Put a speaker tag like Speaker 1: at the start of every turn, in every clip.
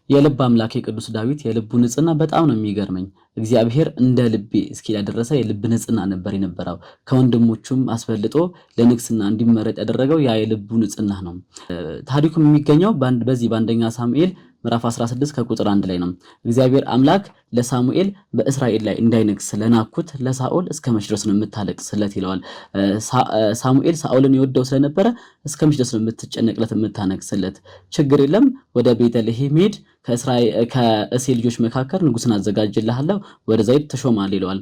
Speaker 1: የልብ አምላክ የቅዱስ ዳዊት የልቡ ንጽህና በጣም ነው የሚገርመኝ። እግዚአብሔር እንደ ልቤ እስኪል ያደረሰ የልብ ንጽህና ነበር የነበረው። ከወንድሞቹም አስፈልጦ ለንግስና እንዲመረጥ ያደረገው ያ የልቡ ንጽህና ነው። ታሪኩም የሚገኘው በዚህ በአንደኛ ሳሙኤል ምዕራፍ 16 ከቁጥር 1 ላይ ነው። እግዚአብሔር አምላክ ለሳሙኤል በእስራኤል ላይ እንዳይነግስ ለናኩት ለሳኦል እስከመቼ ድረስ ነው የምታለቅስለት ይለዋል። ሳሙኤል ሳኦልን ይወደው ስለነበረ እስከመቼ ድረስ ነው የምትጨነቅለት የምታነግስለት? ችግር የለም ወደ ቤተልሔም ሄድ ከእሴይ ልጆች መካከል ንጉስን አዘጋጅልሃለሁ ወደዛ ሄድ ተሾማል ይለዋል።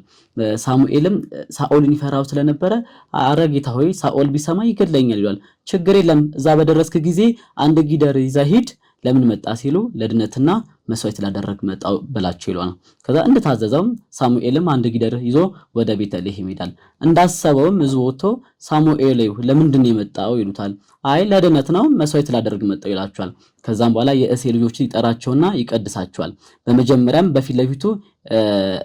Speaker 1: ሳሙኤልም ሳኦልን ይፈራው ስለነበረ አረ ጌታ ሆይ ሳኦል ቢሰማ ይገድለኛል ይለዋል። ችግር የለም እዛ በደረስክ ጊዜ አንድ ጊደር ይዘህ ሂድ ለምን መጣ ሲሉ ለድነትና መስዋዕት ላደረግ መጣው በላቸው ይሏል። ከዛ እንደታዘዘውም ሳሙኤልም አንድ ጊደር ይዞ ወደ ቤተልሔም ይሄዳል። እንዳሰበውም ሕዝቡ ወጥቶ ሳሙኤል ለምንድን ነው የመጣው ይሉታል። አይ ለድነት ነው መስዋዕት ላደረግ መጣው ይላቸዋል። ከዛም በኋላ የእሴይ ልጆችን ይጠራቸውና ይቀድሳቸዋል። በመጀመሪያም በፊት ለፊቱ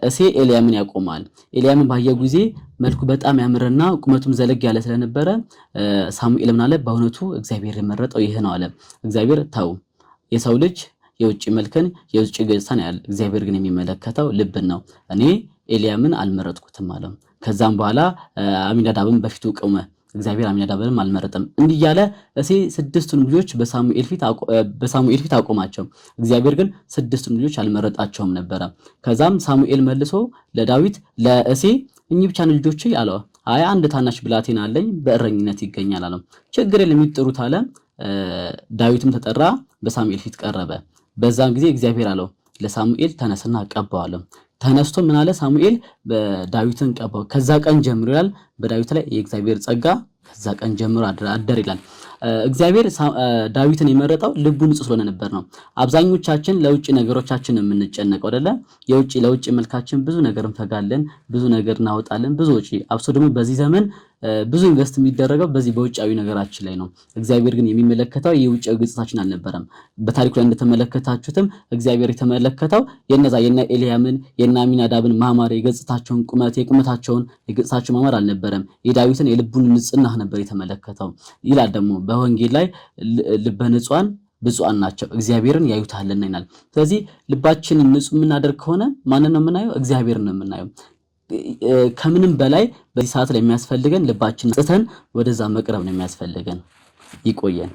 Speaker 1: እሴይ ኤልያምን ያቆማል። ኤልያምን ባየው ጊዜ መልኩ በጣም ያምርና ቁመቱም ዘለግ ያለ ስለነበረ ሳሙኤል ምን አለ? በእውነቱ እግዚአብሔር የመረጠው ይህ ነው አለ። እግዚአብሔር ተው የሰው ልጅ የውጭ መልክን የውጭ ገጽታን ያያል፣ እግዚአብሔር ግን የሚመለከተው ልብን ነው። እኔ ኤልያምን አልመረጥኩትም አለው። ከዛም በኋላ አሚናዳብን በፊቱ ቆመ። እግዚአብሔር አሚናዳብንም አልመረጠም። እንዲህ እያለ እሴይ ስድስቱን ልጆች በሳሙኤል ፊት አቆማቸው። እግዚአብሔር ግን ስድስቱን ልጆች አልመረጣቸውም ነበረ። ከዛም ሳሙኤል መልሶ ለዳዊት ለእሴይ እኚህ ብቻ ነው ልጆች አለው። አይ አንድ ታናሽ ብላቴና አለኝ በእረኝነት ይገኛል አለው። ችግር የለም ይጥሩት አለ። ዳዊትም ተጠራ፣ በሳሙኤል ፊት ቀረበ። በዛን ጊዜ እግዚአብሔር አለው ለሳሙኤል ተነስና ቀባው አለው። ተነስቶ ምን አለ? ሳሙኤል በዳዊትን ቀባው። ከዛ ቀን ጀምሮ ይላል በዳዊት ላይ የእግዚአብሔር ጸጋ ከዛ ቀን ጀምሮ አደረ ይላል። እግዚአብሔር ዳዊትን የመረጠው ልቡ ንጹህ ስለሆነ ነበር ነው። አብዛኞቻችን ለውጭ ነገሮቻችን የምንጨነቀው አይደለ? ለውጭ መልካችን ብዙ ነገር እንፈጋለን፣ ብዙ ነገር እናወጣለን፣ ብዙ ወጪ። አብሶ ደግሞ በዚህ ዘመን ብዙ ኢንቨስት የሚደረገው በዚህ በውጫዊ ነገራችን ላይ ነው። እግዚአብሔር ግን የሚመለከተው የውጫዊ ገጽታችን አልነበረም። በታሪኩ ላይ እንደተመለከታችሁትም እግዚአብሔር የተመለከተው የነዛ የነ ኤልያምን የነ አሚናዳብን ማማር የገጽታቸውን ቁመት የቁመታቸውን የገጽታቸውን ማማር አልነበረም። የዳዊትን የልቡን ንጽህና ነበር የተመለከተው ይላል። ደግሞ በወንጌል ላይ ልበ ንጹሐን ብፁዓን ናቸው እግዚአብሔርን ያዩታልና ይላል። ስለዚህ ልባችንን ንጹህ የምናደርግ ከሆነ ማንን ነው የምናየው? እግዚአብሔርን ነው የምናየው። ከምንም በላይ በዚህ ሰዓት ላይ የሚያስፈልገን ልባችንን ጽተን ወደዛ መቅረብ ነው የሚያስፈልገን። ይቆየን።